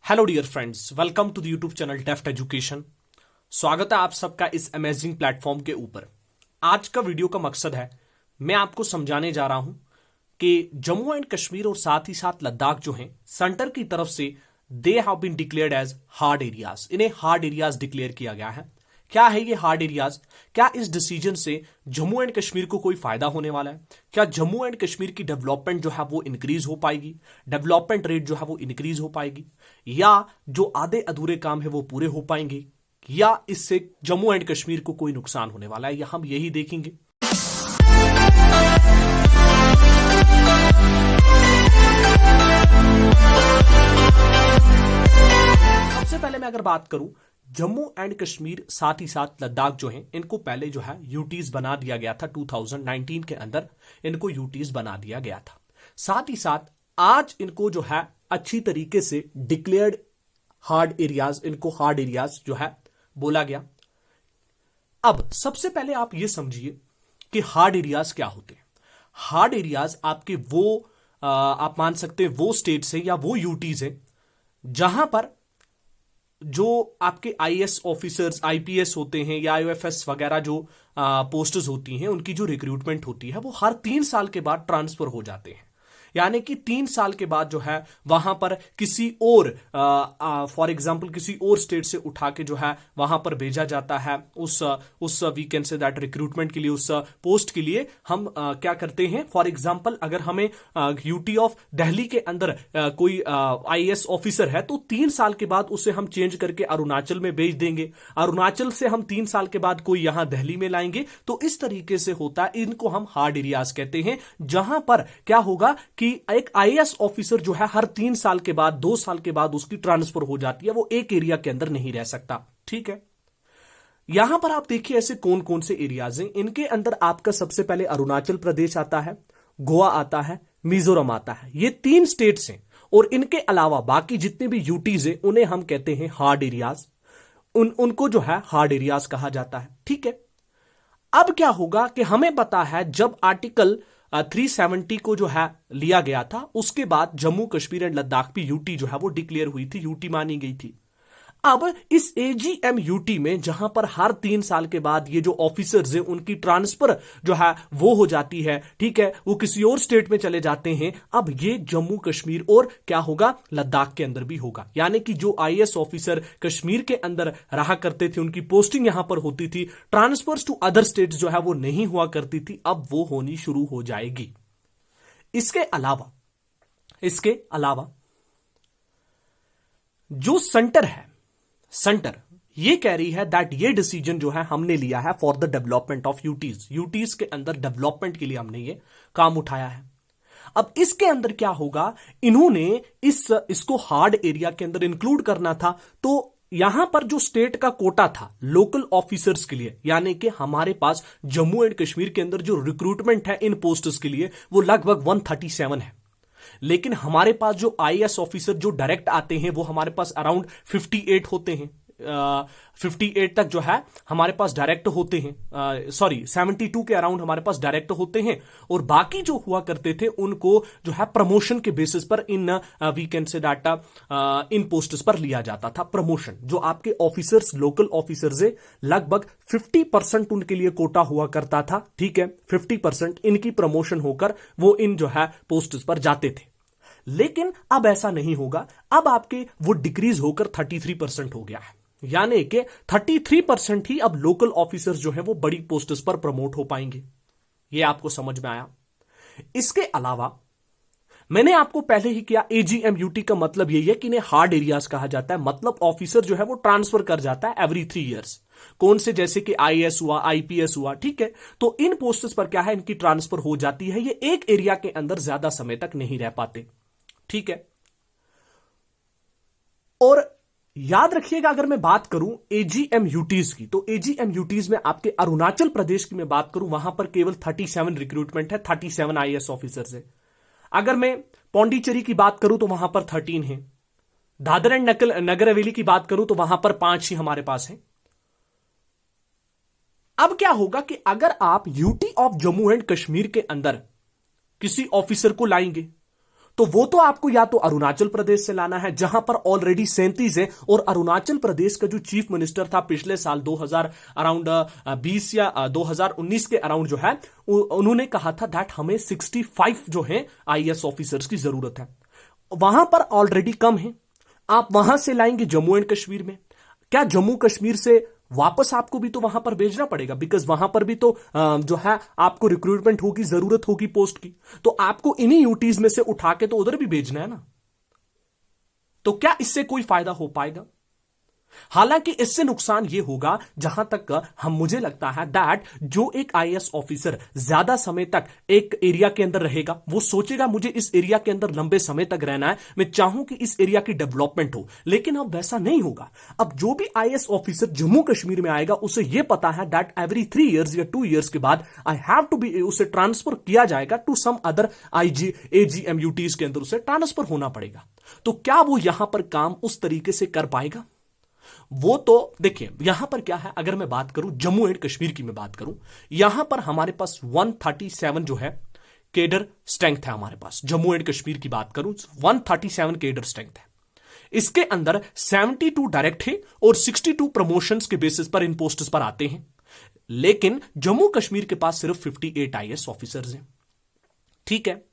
Hello dear friends, welcome to the YouTube channel Deft Education. स्वागत है आप सबका इस अमेजिंग प्लेटफॉर्म के ऊपर। आज का वीडियो का मकसद है, मैं आपको समझाने जा रहा हूं कि जम्मू एंड कश्मीर और साथ ही साथ लद्दाख जो हैं सेंटर की तरफ से they have been declared as hard areas. इन्हें हार्ड एरियाज डिक्लेयर किया गया है। क्या है ये हार्ड एरियाज? क्या इस डिसीजन से जम्मू एंड कश्मीर को कोई फायदा होने वाला है? क्या जम्मू एंड कश्मीर की डेवलपमेंट जो है वो इंक्रीज हो पाएगी? डेवलपमेंट रेट जो है वो इंक्रीज हो पाएगी, या जो आधे अधूरे काम है वो पूरे हो पाएंगे, या इससे जम्मू एंड कश्मीर को कोई नुकसान होने वाला है? या हम यही देखेंगे। सबसे पहले मैं अगर बात करूं, जम्मू एंड कश्मीर साथ ही साथ लद्दाख जो हैं, इनको पहले जो है यूटीज बना दिया गया था। 2019 के अंदर इनको यूटीज बना दिया गया था। साथ ही साथ आज इनको जो है अच्छी तरीके से डिक्लेयर्ड हार्ड एरियाज, इनको हार्ड एरियाज जो है बोला गया। अब सबसे पहले आप ये समझिए कि हार्ड एरियाज क्या होते हैं। हार्ड एरियाज आपके वो आप मान सकते हैं वो स्टेट्स हैं या वो यूटीज हैं जहां पर जो आपके आईएएस ऑफिसर्स, आईपीएस होते हैं या आईओएफएस वगैरह जो पोस्ट्स होती हैं, उनकी जो रिक्रूटमेंट होती है वो हर 3 साल के बाद ट्रांसफर हो जाते हैं। यानी कि 3 साल के बाद जो है वहां पर किसी और फॉर एग्जांपल किसी और स्टेट से उठा के जो है वहां पर भेजा जाता है। उस we can say that recruitment के लिए, उस पोस्ट के लिए हम क्या करते हैं। फॉर एग्जांपल अगर हमें यूटी ऑफ दिल्ली के अंदर कोई आईएएस ऑफिसर है तो 3 साल के बाद उसे हम चेंज करके अरुणाचल में भेज देंगे। अरुणाचल से हम 3 साल के बाद कोई यहां दिल्ली में लाएंगे। तो इस तरीके से होता है। इनको हम हार्ड एरियाज कहते हैं, जहां पर क्या होगा कि एक आईएएस ऑफिसर जो है हर 3 साल के बाद, 2 साल के बाद उसकी ट्रांसफर हो जाती है। वो एक एरिया के अंदर नहीं रह सकता। ठीक है, यहां पर आप देखिए ऐसे कौन कौन से एरियाज हैं। इनके अंदर आपका सबसे पहले अरुणाचल प्रदेश आता है, गोवा आता है, मिजोरम आता है। ये 3 स्टेट्स हैं। और इनके अलावा बाकी जितने भी यूटीज हैं उन्हें हम कहते हैं हार्ड एरियाज। उनको जो है हार्ड एरियाज कहा जाता है। ठीक है, अब क्या होगा कि हमें पता है जब आर्टिकल 370 को जो है लिया गया था, उसके बाद जम्मू कश्मीर एंड लद्दाख भी यूटी जो है वो डिक्लेयर हुई थी, यूटी मानी गई थी। अब इस एजीएम यूटी में जहां पर हर 3 साल के बाद ये जो ऑफिसर्स हैं उनकी ट्रांसफर जो है वो हो जाती है। ठीक है, वो किसी और स्टेट में चले जाते हैं। अब ये जम्मू कश्मीर और क्या होगा, लद्दाख के अंदर भी होगा। यानी कि जो आईएएस ऑफिसर कश्मीर के अंदर रहा करते थे, उनकी पोस्टिंग यहां पर होती थी, ट्रांसफर्स टू अदर स्टेट्स जो है वो नहीं हुआ करती थी, अब वो होनी शुरू हो जाएगी। इसके अलावा जो सेंटर ये कह रही है दैट ये डिसीजन जो है हमने लिया है for the development of UTs के अंदर डेवलपमेंट के लिए हमने ये काम उठाया है। अब इसके अंदर क्या होगा, इन्होंने इसको हार्ड एरिया के अंदर इंक्लूड करना था। तो यहां पर जो स्टेट का कोटा था लोकल ऑफिसर्स के लिए, यानी कि हमारे पास जम्मू एंड कश्मीर के अंदर जो रिक्रूटमेंट है इन पोस्ट्स के लिए वो लगभग 137 है। लेकिन हमारे पास जो आईएएस ऑफिसर जो डायरेक्ट आते हैं वो हमारे पास अराउंड 58 होते हैं। 58 तक जो है हमारे पास डायरेक्ट होते हैं। 72 के अराउंड हमारे पास डायरेक्ट होते हैं। और बाकी जो हुआ करते थे उनको जो है प्रमोशन के बेसिस पर इन वी कैन से डाटा इन पोस्ट्स पर लिया जाता था। प्रमोशन जो आपके ऑफिसर्स, लोकल ऑफिसर्स है, लगभग 50% उनके लिए कोटा हुआ करता था। ठीक है, 50% इनकी प्रमोशन होकर वो इन जो है पोस्ट्स पर जाते थे। लेकिन अब ऐसा नहीं होगा। अब आपके वो डिक्रीज होकर 33% हो गया है। यानी कि 33% ही अब लोकल ऑफिसर्स जो हैं वो बड़ी पोस्ट्स पर प्रमोट हो पाएंगे। ये आपको समझ में आया? इसके अलावा मैंने आपको पहले ही किया, एजीएमयूटी का मतलब यही है कि इन्हें हार्ड एरियाज कहा जाता है। मतलब ऑफिसर जो है वो ट्रांसफर कर जाता है एवरी 3 ईयर्स। कौन से, जैसे कि आईएएस हुआ, आईपीएस हुआ। ठीक है, तो इन पोस्ट्स पर क्या है, इनकी ट्रांसफर हो जाती है। ये एक एरिया के अंदर ज्यादा समय तक नहीं रह पाते। ठीक है, और याद रखिएगा अगर मैं बात करूं एजीएमयूटीज की, तो एजीएमयूटीज में आपके अरुणाचल प्रदेश की मैं बात करूं, वहां पर केवल 37 रिक्रूटमेंट है, 37 आईएएस ऑफिसर्स है। अगर मैं पौंडीचेरी की बात करूं तो वहां पर 13 है। दादर एंड नगर हवेली की बात करूं तो वहां पर 5 ही हमारे पास है। अब क्या होगा कि अगर आप UT of Jammu and Kashmir के अंदर किसी ऑफिसर को लाएंगे तो वो तो आपको या तो अरुणाचल प्रदेश से लाना है जहां पर ऑलरेडी 37 है, और अरुणाचल प्रदेश का जो चीफ मिनिस्टर था पिछले साल 2000 अराउंड 20 या 2019 के अराउंड जो है, उन्होंने कहा था दैट हमें 65 जो है आईएएस ऑफिसर्स की जरूरत है। वहां पर ऑलरेडी कम है, आप वहां से लाएंगे जम्मू एंड कश्मीर में, क्या जम्मू कश्मीर से वापस आपको भी तो वहां पर भेजना पड़ेगा, बिकॉज वहां पर भी तो जो है आपको रिक्रूटमेंट होगी, जरूरत होगी पोस्ट की, तो आपको इन्हीं यूटीज में से उठा के तो उधर भी भेजना है ना। तो क्या इससे कोई फायदा हो पाएगा? हालांकि इससे नुकसान यह होगा, जहां तक हम मुझे लगता है दैट जो एक आईएएस ऑफिसर ज्यादा समय तक एक एरिया के अंदर रहेगा, वो सोचेगा मुझे इस एरिया के अंदर लंबे समय तक रहना है, मैं चाहूं कि इस एरिया की डेवलपमेंट हो। लेकिन अब वैसा नहीं होगा। अब जो भी आईएएस ऑफिसर जम्मू कश्मीर में आएगा, उसे यह पता है दैट एवरी 3 ईयर्स या 2 ईयर्स के बाद आई हैव टू बी, उसे ट्रांसफर किया जाएगा टू सम अदर AGMUTs के अंदर, उसे ट्रांसफर होना पड़ेगा। तो क्या वो यहां पर काम उस तरीके से कर पाएगा? वो तो देखिए, यहां पर क्या है, अगर मैं बात करूं जम्मू एंड कश्मीर की, मैं बात करूं यहां पर हमारे पास 137 जो है केडर स्ट्रेंथ है हमारे पास। जम्मू एंड कश्मीर की बात करूं 137 केडर स्ट्रेंथ है। इसके अंदर 72 डायरेक्ट है और 62 प्रमोशंस के बेसिस पर इन पोस्ट्स पर आते हैं। लेकिन जम्मू कश्मीर के पास सिर्फ 58 आईएएस ऑफिसर्स हैं। ठीक है,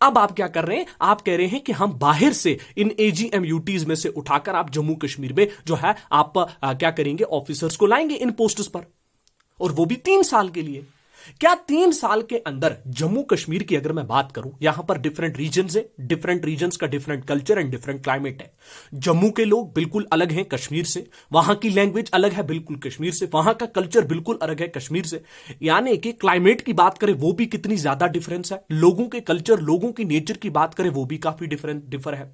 अब आप क्या कर रहे हैं, आप कह रहे हैं कि हम बाहर से इन AGMUTs में से उठाकर आप जम्मू कश्मीर में जो है आप क्या करेंगे, ऑफिसर्स को लाएंगे इन पोस्ट्स पर, और वो भी 3 साल के लिए। क्या 3 साल के अंदर जम्मू कश्मीर की अगर मैं बात करूं, यहां पर डिफरेंट रीजन्स है, डिफरेंट रीजन्स का different culture and different climate है। जम्मू के लोग बिल्कुल अलग हैं कश्मीर से, वहां की लैंग्वेज अलग है बिल्कुल कश्मीर से, वहां का कल्चर बिल्कुल अलग है कश्मीर से। यानी कि क्लाइमेट की बात करें वो भी कितनी ज्यादा डिफरेंस है, लोगों के कल्चर, लोगों की नेचर की बात करें वो भी काफी डिफर है।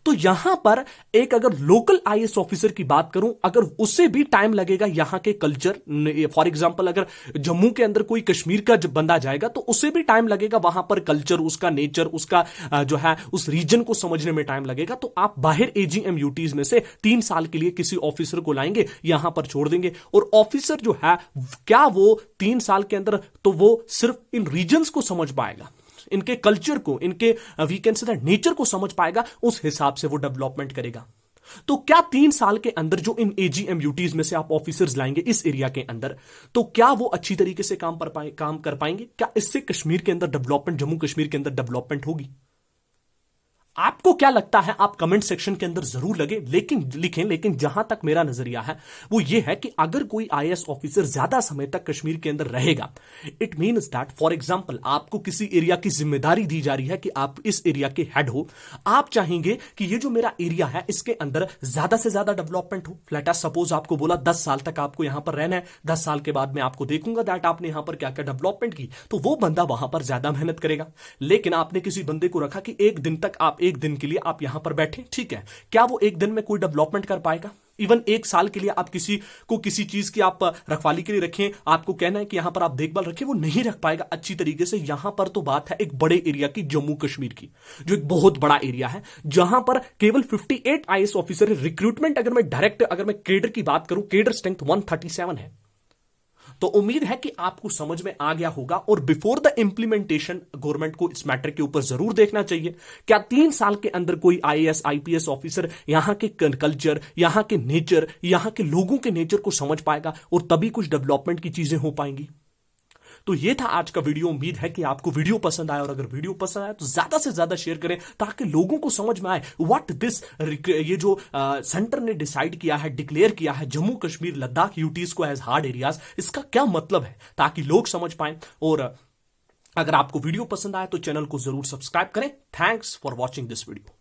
तो यहां पर एक अगर लोकल आईएएस ऑफिसर की बात करूं, अगर उससे भी टाइम लगेगा यहां के कल्चर, फॉर एग्जांपल अगर जम्मू के अंदर कोई कश्मीर का जब बंदा जाएगा तो उससे भी टाइम लगेगा, वहां पर कल्चर, उसका नेचर, उसका जो है उस रीजन को समझने में टाइम लगेगा। तो आप बाहर AGMUTs में से 3 साल के लिए किसी ऑफिसर को लाएंगे, यहां पर छोड़ देंगे, और ऑफिसर जो है क्या वो 3 साल के अंदर तो वो सिर्फ इन रीजन्स को समझ पाएगा, इनके कल्चर को, इनके we can say that nature को समझ पाएगा, उस हिसाब से वो डेवलपमेंट करेगा। तो क्या 3 साल के अंदर जो इन AGMUTs में से आप ऑफिसर्स लाएंगे इस एरिया के अंदर, तो क्या वो अच्छी तरीके से काम कर पाएंगे? क्या इससे कश्मीर के अंदर डेवलपमेंट, जम्मू कश्मीर के अंदर डेवलपमेंट होगी? आपको क्या लगता है, आप कमेंट सेक्शन के अंदर जरूर लिखें। लेकिन जहां तक मेरा नजरिया है वो ये है कि अगर कोई आईएएस ऑफिसर ज्यादा समय तक कश्मीर के अंदर रहेगा, it means that for example आपको किसी एरिया की जिम्मेदारी दी जा रही है कि आप इस एरिया के हेड हो, आप चाहेंगे कि ये जो मेरा एरिया है इसके अंदर ज्यादा से ज्यादा डेवलपमेंट हो। लेट अस सपोज आपको बोला 10 साल तक आपको यहां पर रहना है, 10 साल के बाद मैं आपको देखूंगा दैट आपने यहां पर क्या क्या डेवलपमेंट की, तो वो बंदा वहां पर ज्यादा मेहनत करेगा। लेकिन आपने किसी बंदे को रखा कि एक दिन तक, आप एक दिन के लिए आप यहां पर बैठे, ठीक है, क्या वो एक दिन में कोई डेवलपमेंट कर पाएगा? इवन 1 साल के लिए आप किसी को किसी चीज की आप रखवाली के लिए रखें, आपको कहना है कि यहां पर आप देखभाल रखें, वो नहीं रख पाएगा अच्छी तरीके से। यहां पर तो बात है एक बड़े एरिया की, जम्मू कश्मीर की, जो एक बहुत बड़ा एरिया है, जहां पर केवल 58 आईएएस ऑफिसर है। रिक्रूटमेंट अगर मैं डायरेक्ट, अगर मैं केडर की बात करूं, केडर स्ट्रेंथ 137 है। तो उम्मीद है कि आपको समझ में आ गया होगा, और बिफोर द इंप्लीमेंटेशन गवर्नमेंट को इस मैटर के ऊपर जरूर देखना चाहिए, क्या 3 साल के अंदर कोई आईएएस आईपीएस ऑफिसर यहां के कल्चर, यहां के नेचर, यहां के लोगों के नेचर को समझ पाएगा, और तभी कुछ डेवलपमेंट की चीजें हो पाएंगी। तो ये था आज का वीडियो। उम्मीद है कि आपको वीडियो पसंद आया, और अगर वीडियो पसंद आया तो ज्यादा से ज्यादा शेयर करें, ताकि लोगों को समझ में आए व्हाट दिस, ये जो सेंटर ने डिसाइड किया है, डिक्लेयर किया है जम्मू कश्मीर लद्दाख यूटीज को एज हार्ड एरियाज, इसका क्या मतलब है, ताकि लोग समझ पाए। और अगर आपको वीडियो पसंद आए तो चैनल को जरूर सब्सक्राइब करें। Thanks for watching this video.